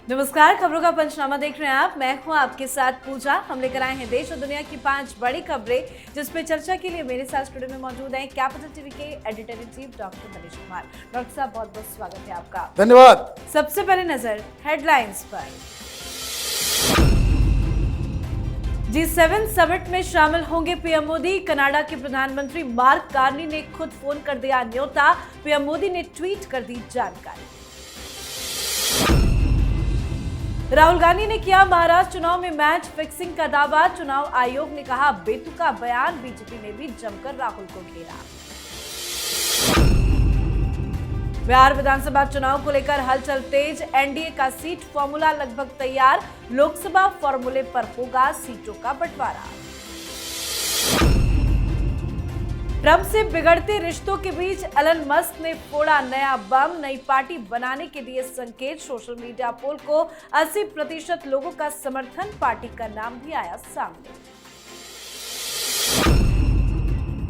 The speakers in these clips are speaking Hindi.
नमस्कार, खबरों का पंचनामा देख रहे हैं आप। मैं हूं आपके साथ पूजा। हम लेकर आए हैं देश और दुनिया की 5 बड़ी खबरें, जिसपे चर्चा के लिए मेरे साथ स्टूडियो में मौजूद हैं कैपिटल टीवी के editor in chief doctor Manish Kumar. Doctor साहब, बहुत बहुत स्वागत है आपका। धन्यवाद। सबसे पहले नजर हेडलाइंस पर। G7 समिट में शामिल होंगे पीएम मोदी। कनाडा के प्रधानमंत्री मार्क कार्नी ने खुद फोन कर दिया न्योता। पीएम मोदी ने ट्वीट कर दी जानकारी। राहुल गांधी ने किया महाराष्ट्र चुनाव में मैच फिक्सिंग का दावा। चुनाव आयोग ने कहा बेतुका बयान। बीजेपी ने भी जमकर राहुल को घेरा। बिहार विधानसभा चुनाव को लेकर हलचल तेज। एनडीए का सीट फॉर्मूला लगभग तैयार। लोकसभा फॉर्मूले पर होगा सीटों का बंटवारा। ट्रंप से बिगड़ते रिश्तों के बीच एलन मस्क ने फोड़ा नया बम। नई पार्टी बनाने के दिए संकेत। सोशल मीडिया पोल को 80% लोगों का समर्थन। पार्टी का नाम भी आया सामने।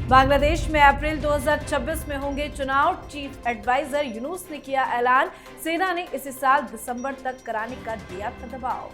बांग्लादेश में अप्रैल 2026 में होंगे चुनाव। चीफ एडवाइजर यूनुस ने किया ऐलान। सेना ने इसी साल दिसंबर तक कराने का दिया था दबाव।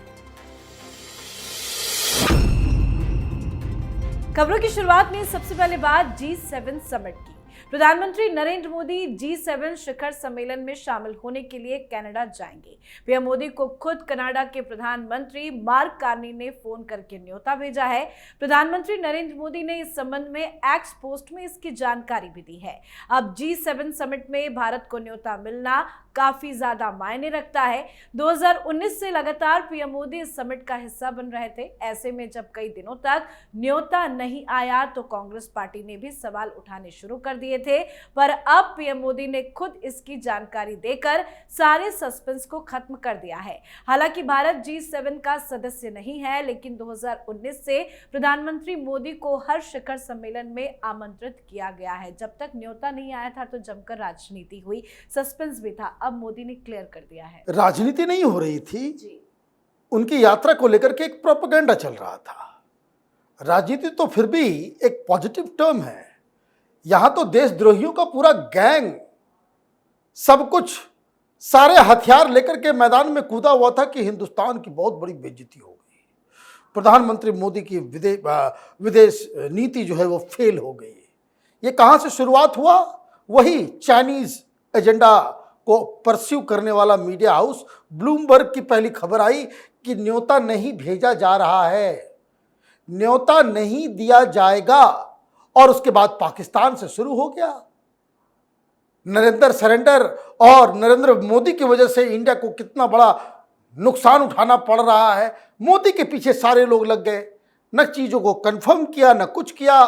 खबरों की शुरुआत में सबसे पहले बात G7 समिट की। प्रधानमंत्री नरेंद्र मोदी G7 शिखर सम्मेलन में शामिल होने के लिए कनाडा जाएंगे। पीएम मोदी को खुद कनाडा के प्रधानमंत्री मार्क कार्नी ने फोन करके न्योता भेजा है। प्रधानमंत्री नरेंद्र मोदी ने इस संबंध में एक्स पोस्ट में इसकी जानकारी भी दी है। अब G7 समिट में भारत को न्योता मिलना काफी ज्यादा मायने रखता है। 2019 से लगातार पीएम मोदी इस समिट का हिस्सा बन रहे थे। ऐसे में जब कई दिनों तक न्योता नहीं आया तो कांग्रेस पार्टी ने भी सवाल उठाने शुरू कर दिए थे, पर अब पीएम मोदी ने खुद इसकी जानकारी देकर सारे सस्पेंस को खत्म कर दिया है। हालांकि भारत G7 का सदस्य नहीं है, लेकिन 2019 से प्रधानमंत्री मोदी को हर शिखर सम्मेलन में आमंत्रित किया गया है। जब तक न्योता नहीं आया था तो जमकर राजनीति हुई, सस्पेंस भी था। अब मोदी ने क्लियर कर दिया है। राजनीति नहीं हो रही थी जी। उनकी यात्रा को लेकर के एक प्रोपेगेंडा चल रहा था। राजनीति तो फिर भी एक पॉजिटिव टर्म है। यहां तो देशद्रोहियों का पूरा गैंग सब कुछ सारे हथियार लेकर के मैदान में कूदा हुआ था कि हिंदुस्तान की बहुत बड़ी बेइज्जती हो गई। प्रधानमंत्री मोदी की विदेश नीति जो है वो फेल हो गई। ये कहां से शुरुआत हुआ? वही चाइनीज एजेंडा को परस्यू करने वाला मीडिया हाउस ब्लूमबर्ग की पहली खबर आई कि न्योता नहीं भेजा जा रहा है, न्योता नहीं दिया जाएगा। और उसके बाद पाकिस्तान से शुरू हो गया। नरेंद्र सरेंडर और नरेंद्र मोदी की वजह से इंडिया को कितना बड़ा नुकसान उठाना पड़ रहा है। मोदी के पीछे सारे लोग लग गए, न चीजों को कंफर्म किया न कुछ किया।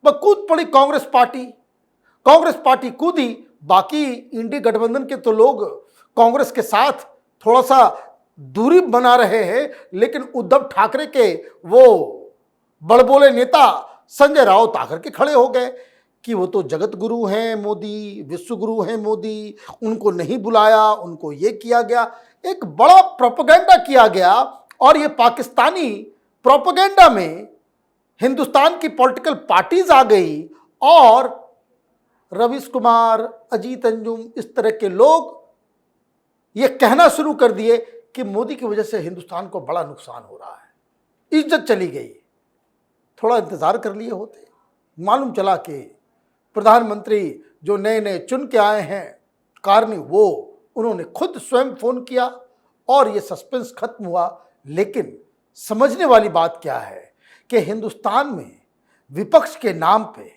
वह कूद पड़ी कांग्रेस पार्टी कूदी। बाकी इंडी गठबंधन के तो लोग कांग्रेस के साथ थोड़ा सा दूरी बना रहे हैं, लेकिन उद्धव ठाकरे के वो बड़बोले नेता संजय राउत आकर के खड़े हो गए कि वो तो जगत गुरु हैं मोदी, विश्व गुरु हैं मोदी, उनको नहीं बुलाया, उनको ये किया गया। एक बड़ा प्रोपेगेंडा किया गया और ये पाकिस्तानी प्रोपेगेंडा में हिंदुस्तान की पॉलिटिकल पार्टीज आ गई और रवीश कुमार, अजीत अंजुम, इस तरह के लोग ये कहना शुरू कर दिए कि मोदी की वजह से हिंदुस्तान को बड़ा नुकसान हो रहा है, इज्जत चली गई। थोड़ा इंतजार कर लिए होते, मालूम चला कि प्रधानमंत्री जो नए नए चुन के आए हैं कार्नी, वो उन्होंने खुद स्वयं फोन किया और ये सस्पेंस खत्म हुआ। लेकिन समझने वाली बात क्या है कि हिंदुस्तान में विपक्ष के नाम पे,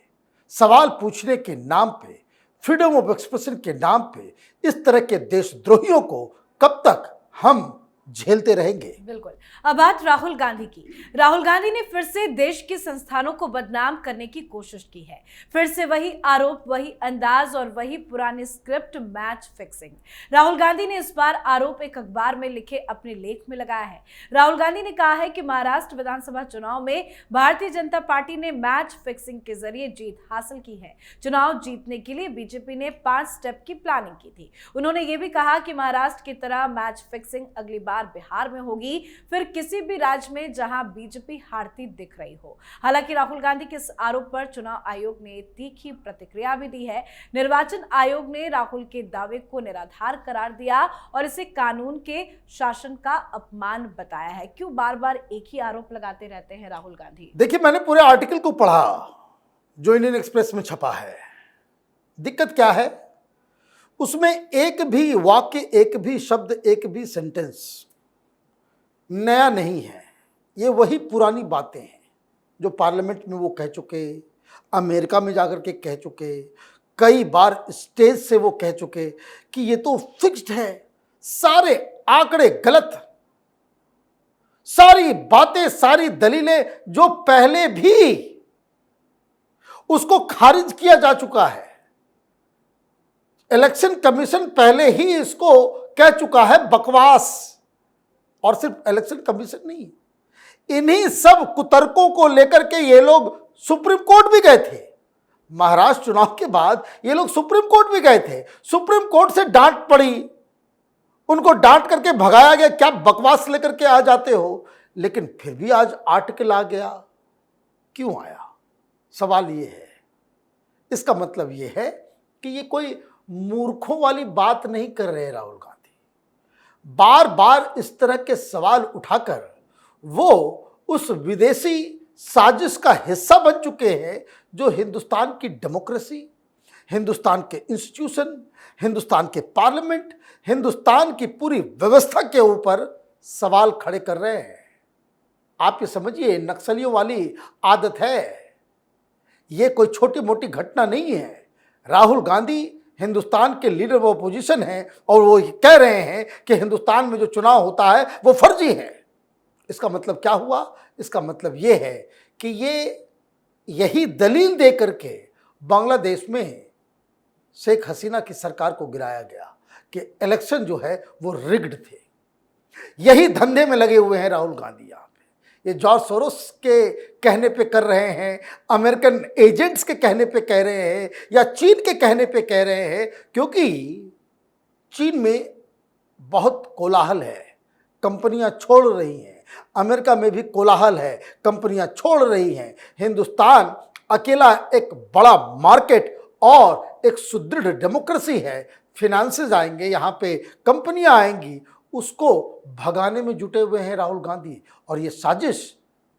सवाल पूछने के नाम पे, फ्रीडम ऑफ एक्सप्रेशन के नाम पे इस तरह के देशद्रोहियों को कब तक हम झेलते रहेंगे। बिल्कुल। अब बात राहुल गांधी की। राहुल गांधी ने फिर से देश के संस्थानों को बदनाम करने की कोशिश की है। फिर से वही आरोप, वही अंदाज और वही पुरानी script, match fixing. Rahul Gandhi ने इस बार आरोप एक अखबार में लिखे अपने लेख में लगाया है। राहुल गांधी ने कहा है कि महाराष्ट्र विधानसभा चुनाव में भारतीय जनता पार्टी ने मैच फिक्सिंग के जरिए जीत हासिल की है। चुनाव जीतने के लिए बीजेपी ने 5 स्टेप की प्लानिंग की थी। उन्होंने ये भी कहा कि महाराष्ट्र की तरह मैच फिक्सिंग अगली बार बार बिहार में होगी, फिर किसी भी राज्य में जहां बीजेपी हारती दिख रही हो। हालांकि राहुल गांधी के इस आरोप पर चुनाव आयोग ने तीखी प्रतिक्रिया भी दी है। निर्वाचन आयोग ने राहुल के दावे को निराधार करार दिया और इसे कानून के शासन का अपमान बताया है। क्यों बार बार एक ही आरोप लगाते रहते हैं राहुल गांधी? देखिए, मैंने पूरे आर्टिकल को पढ़ा जो इंडियन एक्सप्रेस में छपा है। दिक्कत क्या है उसमें? एक भी वाक्य, एक भी शब्द, एक भी सेंटेंस नया नहीं है। ये वही पुरानी बातें हैं जो पार्लियामेंट में वो कह चुके, अमेरिका में जाकर के कह चुके, कई बार स्टेज से वो कह चुके कि ये तो फिक्स्ड है, सारे आंकड़े गलत, सारी बातें, सारी दलीलें जो पहले भी उसको खारिज किया जा चुका है। इलेक्शन कमीशन पहले ही इसको कह चुका है बकवास। और सिर्फ इलेक्शन कमीशन नहीं, इन्हीं सब कुतर्कों को लेकर के ये लोग सुप्रीम कोर्ट भी गए थे। महाराष्ट्र चुनाव के बाद ये लोग सुप्रीम कोर्ट भी गए थे। सुप्रीम कोर्ट से डांट पड़ी, उनको डांट करके भगाया गया, क्या बकवास लेकर के आ जाते हो। लेकिन फिर भी आज आर्टिकल आ गया। क्यों आया? सवाल ये है। इसका मतलब ये है कि ये कोई मूर्खों वाली बात नहीं कर रहे राहुल गांधी। बार बार इस तरह के सवाल उठाकर वो उस विदेशी साजिश का हिस्सा बन चुके हैं जो हिंदुस्तान की डेमोक्रेसी, हिंदुस्तान के इंस्टीट्यूशन, हिंदुस्तान के पार्लियामेंट, हिंदुस्तान की पूरी व्यवस्था के ऊपर सवाल खड़े कर रहे हैं। आप ये समझिए, नक्सलियों वाली आदत है। ये कोई छोटी मोटी घटना नहीं है। राहुल गांधी हिंदुस्तान के लीडर ऑफ अपोजिशन हैं और वो कह रहे हैं कि हिंदुस्तान में जो चुनाव होता है वो फर्जी है। इसका मतलब क्या हुआ? इसका मतलब ये है कि यही दलील दे करके बांग्लादेश में शेख हसीना की सरकार को गिराया गया कि इलेक्शन जो है वो रिग्ड थे। यही धंधे में लगे हुए हैं राहुल गांधी। यहाँ पे ये जॉर्ज सोरोस के कहने पे कर रहे हैं, अमेरिकन एजेंट्स के कहने पे कह रहे हैं, या चीन के कहने पे कह रहे हैं, क्योंकि चीन में बहुत कोलाहल है, कंपनियां छोड़ रही हैं। अमेरिका में भी कोलाहल है, कंपनियां छोड़ रही हैं। हिंदुस्तान अकेला एक बड़ा मार्केट और एक सुदृढ़ डेमोक्रेसी है। फिनांसेस आएंगे, यहाँ पे कंपनियां आएंगी, उसको भगाने में जुटे हुए हैं राहुल गांधी। और ये साजिश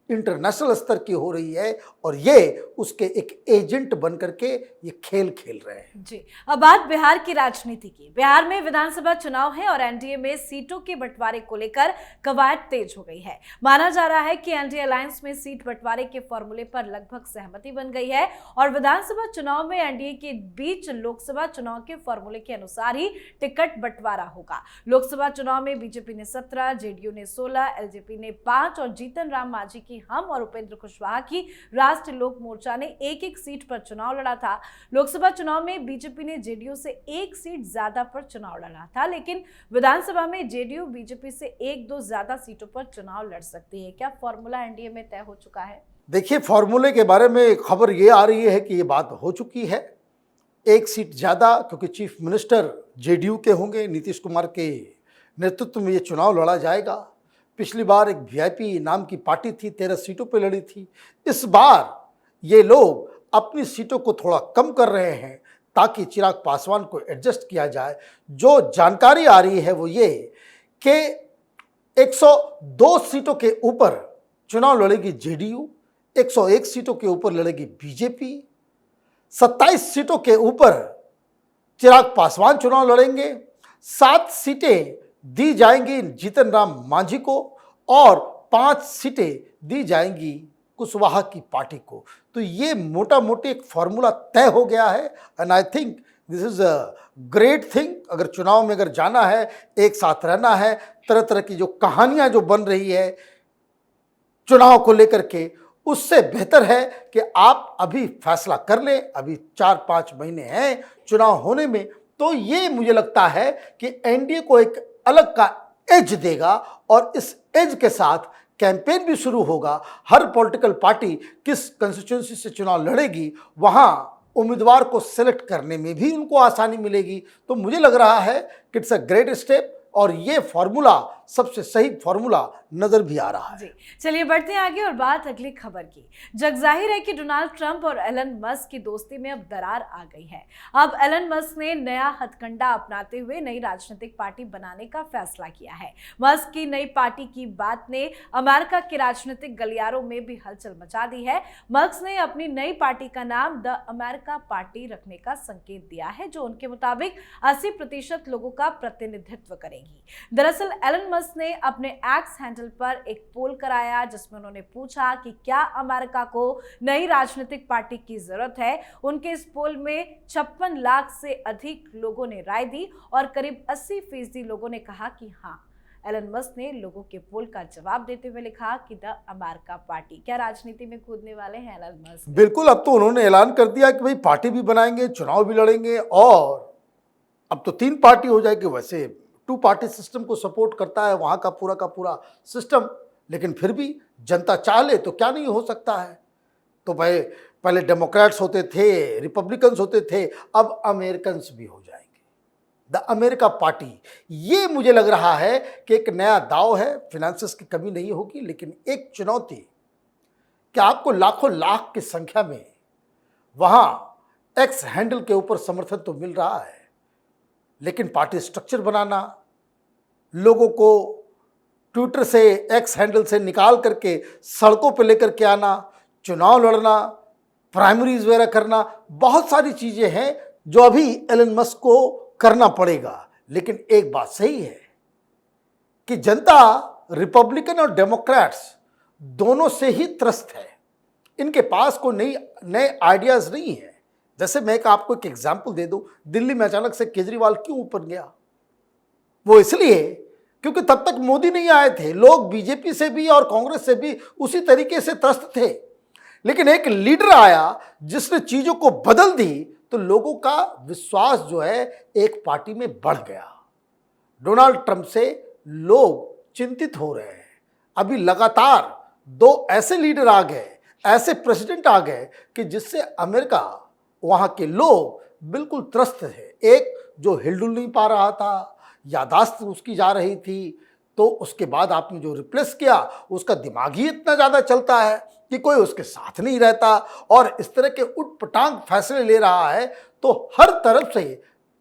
इंटरनेशनल स्तर की हो रही है और ये उसके एक एजेंट बन करके ये खेल खेल रहे हैं। जी, अब बात बिहार की राजनीति की। बिहार में विधानसभा चुनाव है और एनडीए में सीटों के बंटवारे को लेकर कवायद तेज हो गई है। माना जा रहा है कि एनडीए अलायंस में सीट बंटवारे के फॉर्मूले पर लगभग सहमति बन गई है और विधानसभा चुनाव में एनडीए के बीच लोकसभा चुनाव के फॉर्मूले के अनुसार ही टिकट बंटवारा होगा। लोकसभा चुनाव में बीजेपी ने 17, जेडीयू ने 16, एलजेपी ने 5 और जीतन राम मांझी की हम और उपेंद्र कुशवाहा की राष्ट्रीय लोक मोर्चा ने एक एक सीट पर चुनाव लड़ा था। लोकसभा चुनाव में बीजेपी ने जेडीयू से एक सीट ज्यादा पर चुनाव लड़ा था, लेकिन विधानसभा में जेडीयू बीजेपी से 1-2 ज्यादा सीटों पर चुनाव लड़ सकती है। क्या फॉर्मूला एनडीए में तय हो चुका है? देखिए, फॉर्मूले के बारे में खबर ये आ रही है कि ये बात हो चुकी है। एक सीट ज्यादा, क्योंकि चीफ मिनिस्टर जेडीयू के होंगे, नीतीश कुमार के नेतृत्व में ये चुनाव लड़ा जाएगा। पिछली बार एक वीआईपी नाम की पार्टी थी, 13 सीटों पे लड़ी थी। इस बार ये लोग अपनी सीटों को थोड़ा कम कर रहे हैं ताकि चिराग पासवान को एडजस्ट किया जाए। जो जानकारी आ रही है वो ये कि 102 सीटों के ऊपर चुनाव लड़ेगी जेडीयू, 101 सीटों के ऊपर लड़ेगी बीजेपी, 27 सीटों के ऊपर चिराग पासवान चुनाव लड़ेंगे, 7 सीटें दी जाएंगी जीतन राम मांझी को और 5 सीटें दी जाएंगी कुशवाहा की पार्टी को। तो ये मोटा मोटी एक फॉर्मूला तय हो गया है and I think this is a great thing. अगर चुनाव में अगर जाना है, एक साथ रहना है, तरह तरह की जो कहानियां जो बन रही है चुनाव को लेकर के, उससे बेहतर है कि आप अभी फैसला कर लें। अभी 4-5 महीने हैं चुनाव होने में, तो ये मुझे लगता है कि एनडीए को एक अलग का एज देगा और इस एज के साथ कैंपेन भी शुरू होगा। हर पॉलिटिकल पार्टी किस कंस्टिट्यूएंसी से चुनाव लड़ेगी, वहां उम्मीदवार को सिलेक्ट करने में भी उनको आसानी मिलेगी। तो मुझे लग रहा है कि इट्स अ ग्रेट स्टेप और ये फॉर्मूला सबसे सही फॉर्मूला नजर भी आ रहा है। जी चलिए बढ़ते हैं आगे और बात अगली खबर की। जग जाहिर है कि डोनाल्ड ट्रंप और एलन मस्क की दोस्ती में अब दरार आ गई है। अब एलन मस्क ने नया हथकंडा अपनाते हुए नई राजनीतिक पार्टी बनाने का फैसला किया है। मस्क की नई पार्टी की बात ने अमेरिका के राजनीतिक गलियारों में भी हलचल मचा दी है। मस्क ने अपनी नई पार्टी का नाम द अमेरिका पार्टी रखने का संकेत दिया है, जो उनके मुताबिक 80% लोगों का प्रतिनिधित्व करेगी। दरअसल एलन मस्क ने अपने एक्स हैंडल पर एक पोल कराया, जिसमें उन्होंने पूछा कि क्या अमेरिका को नई राजनीतिक पार्टी की जरूरत है। उनके इस पोल में 56 लाख से अधिक लोगों ने राय दी और करीब 80% लोगों ने कहा कि हाँ। एलन मस्क ने लोगों के पोल का जवाब देते हुए लिखा कि द अमेरिका पार्टी। क्या राजनीति में कूदने वाले हैं एलन मस्क? बिल्कुल, अब तो उन्होंने ऐलान कर दिया कि भाई पार्टी भी बनाएंगे, चुनाव भी लड़ेंगे और अब तो 3 पार्टी हो जाएगी। वैसे 2 पार्टी सिस्टम को सपोर्ट करता है वहाँ का पूरा सिस्टम, लेकिन फिर भी जनता चाह ले तो क्या नहीं हो सकता है। तो भाई पहले डेमोक्रेट्स होते थे, रिपब्लिकन्स होते थे, अब अमेरिकन्स भी हो जाएंगे। द अमेरिका पार्टी, ये मुझे लग रहा है कि एक नया दाव है। फिनेंसेस की कमी नहीं होगी, लेकिन एक चुनौती कि आपको लाखों लाख की संख्या में वहाँ एक्स हैंडल के ऊपर समर्थन तो मिल रहा है, लेकिन पार्टी स्ट्रक्चर बनाना, लोगों को ट्विटर से, एक्स हैंडल से निकाल करके सड़कों पर लेकर के आना, चुनाव लड़ना, प्राइमरीज वगैरह करना, बहुत सारी चीज़ें हैं जो अभी एलन मस्क को करना पड़ेगा। लेकिन एक बात सही है कि जनता रिपब्लिकन और डेमोक्रेट्स दोनों से ही त्रस्त है। इनके पास कोई नए आइडियाज़ नहीं है। जैसे मैं आपको एक एग्जाम्पल दे दूं, दिल्ली में अचानक से केजरीवाल क्यों ऊपर गया? वो इसलिए क्योंकि तब तक मोदी नहीं आए थे। लोग बीजेपी से भी और कांग्रेस से भी उसी तरीके से त्रस्त थे, लेकिन एक लीडर आया जिसने चीज़ों को बदल दी, तो लोगों का विश्वास जो है एक पार्टी में बढ़ गया। डोनाल्ड ट्रंप से लोग चिंतित हो रहे हैं। अभी लगातार 2 ऐसे लीडर आ गए, ऐसे प्रेसिडेंट आ गए कि जिससे अमेरिका, वहाँ के लोग बिल्कुल त्रस्त थे। एक जो हिलडुल नहीं पा रहा था, यादाश्त उसकी जा रही थी, तो उसके बाद आपने जो रिप्लेस किया, उसका दिमाग ही इतना ज़्यादा चलता है कि कोई उसके साथ नहीं रहता और इस तरह के उटपटांग फैसले ले रहा है। तो हर तरफ से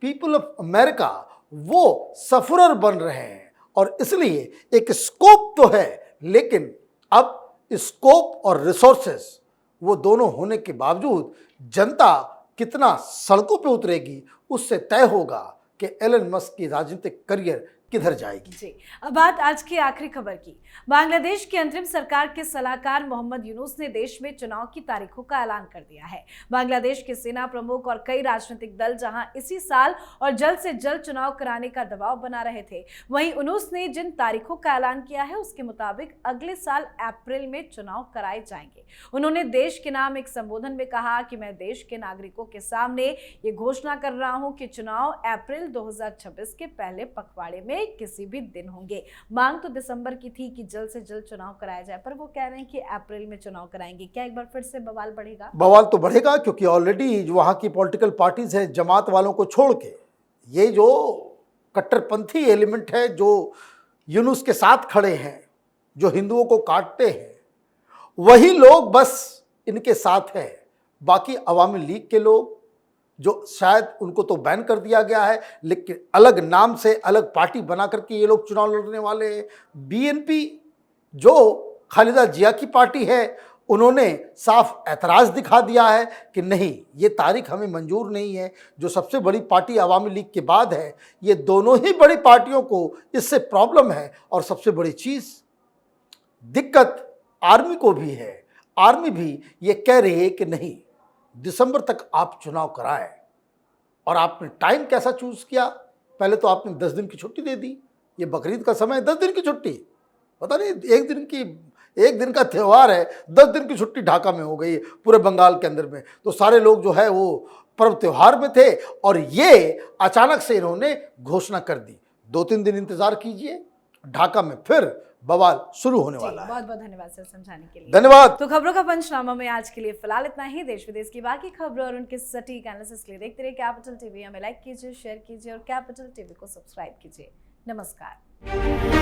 पीपल ऑफ अमेरिका वो सफरर बन रहे हैं और इसलिए एक स्कोप तो है, लेकिन अब स्कोप और रिसोर्सेस वो दोनों होने के बावजूद जनता कितना सड़कों पे उतरेगी, उससे तय होगा कि एलन मस्क की राजनीतिक करियर किधर जाएगी। जी अब बात आज की आखिरी खबर की। बांग्लादेश की अंतरिम सरकार के सलाहकार मोहम्मद यूनुस ने देश में चुनाव की तारीखों का ऐलान कर दिया है। बांग्लादेश के सेना प्रमुख और कई राजनीतिक दल जहां इसी साल और जल्द से जल्द चुनाव कराने का दबाव बना रहे थे, वहीं यूनुस ने जिन तारीखों का ऐलान किया है उसके मुताबिक अगले साल अप्रैल में चुनाव कराए जाएंगे। उन्होंने देश के नाम एक संबोधन में कहा कि मैं देश के नागरिकों के सामने ये घोषणा कर रहा हूं कि चुनाव अप्रैल 2026 के पहले पखवाड़े में किसी भी दिन होंगे। मांग तो दिसंबर की थी कि जल्द से जल्द चुनाव कराया जाए, पर वो कह रहे हैं कि अप्रैल में चुनाव कराएंगे। क्या एक बार फिर से बवाल बढ़ेगा? बवाल तो बढ़ेगा, क्योंकि ऑलरेडी जो वहाँ की पॉलिटिकल पार्टीज हैं, जमात वालों को छोड़ के ये जो कट्टरपंथी एलिमेंट है जो यूनुस के साथ खड़े हैं, जो हिंदुओं को काटते हैं, वही लोग बस इनके साथ हैं। बाकी अवामी लीग के लोग, जो शायद उनको तो बैन कर दिया गया है, लेकिन अलग नाम से अलग पार्टी बना करके ये लोग चुनाव लड़ने वाले हैं। बीएनपी जो खालिदा जिया की पार्टी है, उन्होंने साफ ऐतराज़ दिखा दिया है कि नहीं, ये तारीख हमें मंजूर नहीं है। जो सबसे बड़ी पार्टी अवामी लीग के बाद है, ये दोनों ही बड़ी पार्टियों को इससे प्रॉब्लम है। और सबसे बड़ी चीज़, दिक्कत आर्मी को भी है। आर्मी भी ये कह रही है कि नहीं, दिसंबर तक आप चुनाव कराएं। और आपने टाइम कैसा चूज किया? पहले तो आपने 10 दिन की छुट्टी दे दी। ये बकरीद का समय है, 10 दिन की छुट्टी, पता नहीं एक दिन का त्यौहार है, 10 दिन की छुट्टी ढाका में हो गई पूरे बंगाल के अंदर में। तो सारे लोग जो है वो पर्व त्यौहार में थे और ये अचानक से इन्होंने घोषणा कर दी। 2-3 दिन इंतजार कीजिए, ढाका में फिर बवाल शुरू होने वाला है। बहुत बहुत धन्यवाद सर समझाने के लिए। धन्यवाद। तो खबरों का पंचनामा में आज के लिए फिलहाल इतना ही। देश विदेश की बाकी खबरों और उनके सटीक एनालिसिस के लिए देखते रहिए कैपिटल टीवी। हमें लाइक कीजिए, शेयर कीजिए और कैपिटल टीवी को सब्सक्राइब कीजिए। नमस्कार।